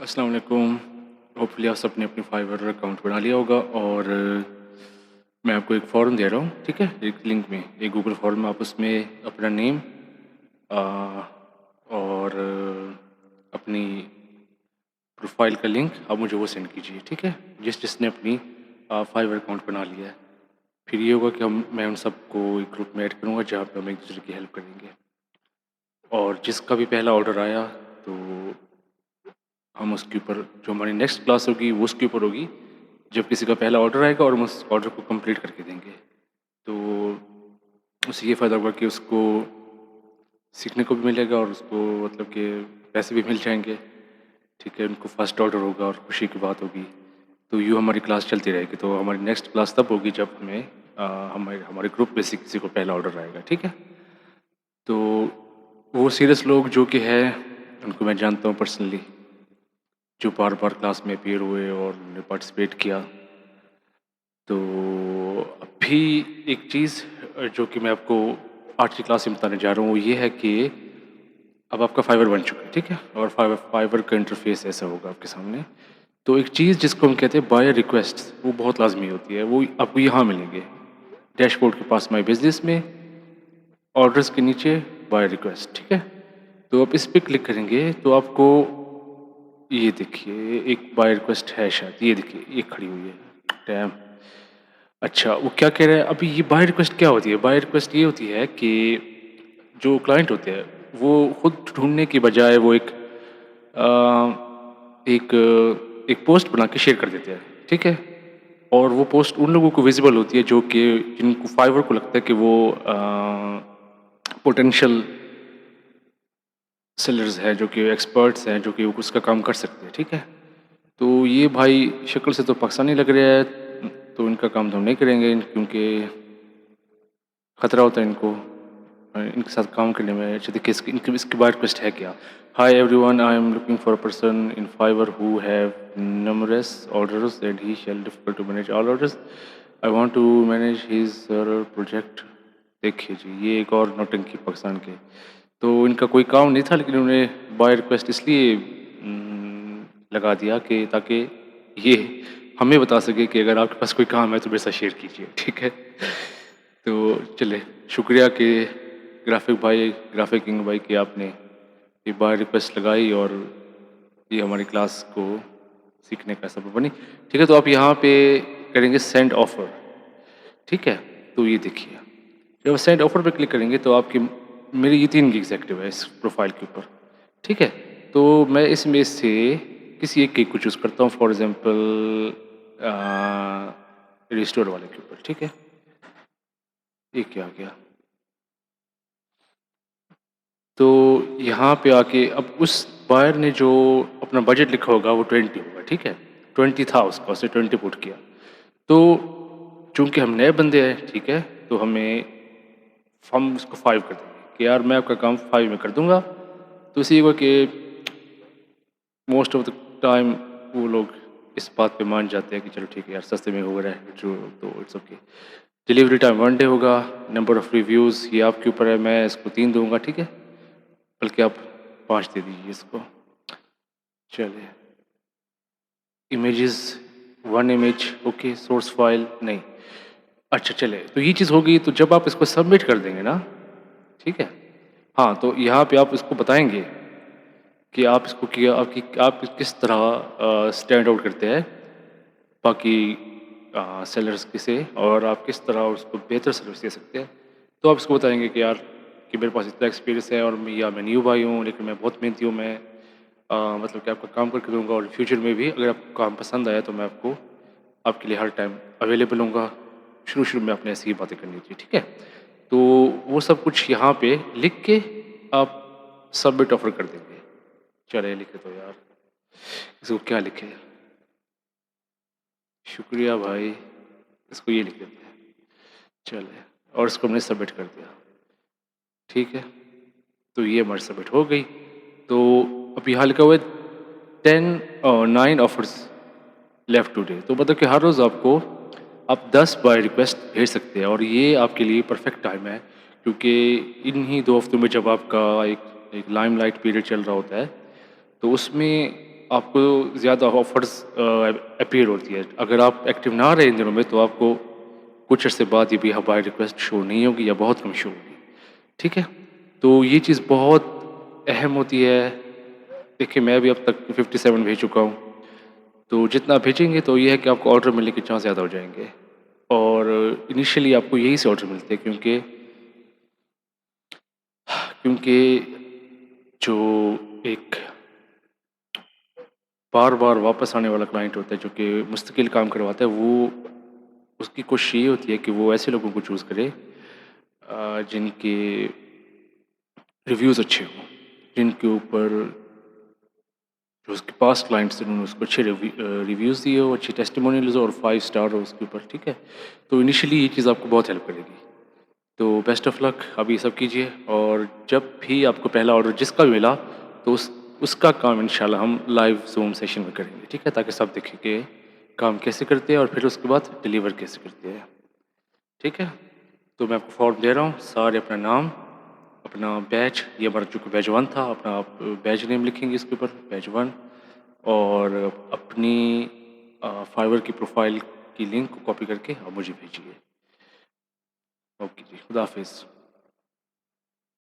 अस्सलाम वालेकुम। होपफुली आप सबने अपनी फाइवर अकाउंट बना लिया होगा और मैं आपको एक फॉर्म दे रहा हूँ, ठीक है? एक लिंक में, एक गूगल फॉर्म, आप उसमें अपना नेम और अपनी प्रोफाइल का लिंक आप मुझे वो सेंड कीजिए, ठीक है? जिसने अपनी फाइवर अकाउंट बना लिया है। फिर ये होगा कि मैं उन सबको एक ग्रुप में ऐड करूँगा जहाँ पे हम एक दूसरे की हेल्प करेंगे। और जिसका भी पहला ऑर्डर आया तो हम उसके ऊपर, जो हमारी नेक्स्ट क्लास होगी वो उसके ऊपर होगी, जब किसी का पहला ऑर्डर आएगा और हम उस ऑर्डर को कंप्लीट करके देंगे। तो उससे ये फ़ायदा होगा कि उसको सीखने को भी मिलेगा और उसको मतलब कि पैसे भी मिल जाएंगे, ठीक है? उनको फर्स्ट ऑर्डर होगा और खुशी की बात होगी। तो यूँ हमारी क्लास चलती रहेगी। तो हमारी नेक्स्ट क्लास तब होगी जब हमें हमारे हमारे ग्रुप में से किसी को पहला ऑर्डर आएगा, ठीक है? तो वो सीरियस लोग जो कि है, उनको मैं जानता हूँ पर्सनली, जो बार बार क्लास में अपीयर हुए और उन्होंने पार्टिसिपेट किया। तो अभी एक चीज़ जो कि मैं आपको आज की क्लास में बताने जा रहा हूँ वो ये है कि अब आपका फाइवर बन चुका है, ठीक है? और फाइवर फाइवर का इंटरफेस ऐसा होगा आपके सामने। तो एक चीज़ जिसको हम कहते हैं बायर रिक्वेस्ट, वो बहुत लाजमी होती है, वो आपको यहाँ मिलेंगे डैशबोर्ड के पास माई बिजनेस में, ऑर्डर्स के नीचे बायर रिक्वेस्ट, ठीक है? तो आप इस पर क्लिक करेंगे तो आपको ये देखिए एक बाय रिक्वेस्ट है शायद, ये देखिए ये खड़ी हुई है। डैम। अच्छा, वो क्या कह रहा है अभी? ये बाय रिक्वेस्ट क्या होती है? बाय रिक्वेस्ट ये होती है कि जो क्लाइंट होते हैं वो खुद ढूंढने की बजाय वो एक एक पोस्ट बना के शेयर कर देते हैं, ठीक है? और वो पोस्ट उन लोगों को विजिबल होती है जो कि जिनको फाइवर को लगता है कि वो पोटेंशियल सेलर्स हैं, जो कि एक्सपर्ट्स हैं, जो कि उसका काम कर सकते हैं, ठीक है? तो ये भाई शक्ल से तो पाकिस्तानी लग रहा है, तो इनका काम तो हम नहीं करेंगे क्योंकि ख़तरा होता है इनको इनके साथ काम करने में। अच्छा देखिए इसकी बात रिक्वेस्ट है क्या? Hi everyone, I am looking for a person in Fiverr who have numerous orders and he shall difficult to manage all orders. I want to manage his project. देखिए जी, ये एक और नौटंकी पाकिस्तान के। तो इनका कोई काम नहीं था, लेकिन उन्होंने बाय रिक्वेस्ट इसलिए लगा दिया कि ताकि ये हमें बता सके कि अगर आपके पास कोई काम है तो मेरे साथ शेयर कीजिए, ठीक है? तो चले, शुक्रिया कि ग्राफिक किंग भाई कि आपने ये बाय रिक्वेस्ट लगाई और ये हमारी क्लास को सीखने का सबब बनी, ठीक है? तो आप यहाँ पे करेंगे सेंड ऑफर, ठीक है? तो ये देखिए, जब सेंड ऑफर पे क्लिक करेंगे तो आपकी मेरी ये 3 गिग्स एक्टिव है इस प्रोफाइल के ऊपर, ठीक है? तो मैं इसमें से किसी एक गिग को चूज़ करता हूँ, फॉर एग्जांपल रिस्टोर वाले के ऊपर, ठीक है? ये क्या आ गया? तो यहाँ पे आके अब उस बायर ने जो अपना बजट लिखा होगा वो 20 होगा, ठीक है? 20 था उसका, उसने 20 पुट किया। तो चूँकि हम नए बंदे हैं, ठीक है? तो हम उसको 5 कर देंगे कि यार मैं आपका काम 5 में कर दूँगा। तो इसी होगा कि मोस्ट ऑफ द टाइम वो लोग इस बात पे मान जाते हैं कि चलो ठीक है यार, सस्ते में हो रहा है जो, तो it's okay. Delivery time 1 day होगा। नंबर ऑफ़ रिव्यूज़ ये आपके ऊपर है, मैं इसको 3 दूँगा, ठीक है? बल्कि आप 5 दे दीजिए इसको। चलिए, images 1 image, okay, source file नहीं। अच्छा चले, तो ये चीज़ हो गई। तो जब आप इसको सबमिट कर देंगे ना, ठीक है? हाँ, तो यहाँ पे आप इसको बताएँगे कि आप इसको किया आपकी आप किस तरह स्टैंड आउट करते हैं बाकी सेलर्स की से, और आप किस तरह उसको बेहतर सर्विस दे सकते हैं। तो आप इसको बताएँगे कि यार कि मेरे पास इतना एक्सपीरियंस है और मैं न्यू भाई हूँ, लेकिन मैं बहुत मेहनती हूँ। मैं मतलब कि आपका काम करके दूँगा और फ्यूचर में भी अगर आपको काम पसंद आया तो मैं आपके लिए हर टाइम अवेलेबल हूँगा। शुरू-शुरू में आपने ऐसी ही बातें करनी थी, ठीक है? तो वो सब कुछ यहाँ पे लिख के आप सबमिट ऑफ़र कर देंगे। चलिए लिखे तो यार, इसको क्या लिखें? शुक्रिया भाई, इसको ये लिख देते हैं। चलिए, और इसको हमने सबमिट कर दिया, ठीक है? तो ये हमारी सबमिट हो गई। तो अभी हाल लिखा हुआ है 9 ऑफर्स लेफ्ट टुडे। तो मतलब कि हर रोज़ आप 10 बाय रिक्वेस्ट भेज सकते हैं और ये आपके लिए परफेक्ट टाइम है, क्योंकि इन्हीं 2 हफ्तों में जब आपका एक एक लाइमलाइट पीरियड चल रहा होता है, तो उसमें आपको ज़्यादा ऑफ़र्स अपीयर होती है। अगर आप एक्टिव ना रहे इन दिनों में, तो आपको कुछ अरसे बाद ये भी बाय रिक्वेस्ट शो नहीं होगी या बहुत कम शो होगी, ठीक है? तो ये चीज़ बहुत अहम होती है। देखिए, मैं अभी अब तक 57 भेज चुका हूँ, तो जितना भेजेंगे तो ये है कि आपको ऑर्डर मिलने के चांस ज़्यादा हो जाएँगे। और इनिशियली आपको यहीं से ऑर्डर मिलते हैं, क्योंकि जो एक बार-बार वापस आने वाला क्लाइंट होता है, जो कि मुस्तकिल काम करवाता है, वो उसकी कोशिश ये होती है कि वो ऐसे लोगों को चूज़ करे जिनके रिव्यूज़ अच्छे हों, जिनके ऊपर जो उसके पास्ट क्लाइंट्स हैं उन्होंने उसको अच्छे रिव्यूज़ दिए हो, अच्छी टेस्टिमोनियल्स हो और 5 स्टार हो उसके ऊपर, ठीक है? तो इनिशियली ये चीज़ आपको बहुत हेल्प करेगी। तो बेस्ट ऑफ लक, आप ये सब कीजिए और जब भी आपको पहला ऑर्डर जिसका भी मिला, तो उसका काम इंशाल्लाह हम लाइव ज़ूम सेशन में करेंगे, ठीक है? ताकि सब देखें कि काम कैसे करते हैं और फिर उसके बाद डिलीवर कैसे करते हैं, ठीक है? तो मैं आपको फॉर्म दे रहा हूँ, सारे अपना नाम, अपना बैच, ये हमारा चूँकि बैच 1 था, अपना आप बैच नेम लिखेंगे इसके ऊपर, बैच 1, और अपनी फाइवर की प्रोफ़ाइल की लिंक को कॉपी करके आप मुझे भेजिए। ओके जी, खुदा हाफ़िज़।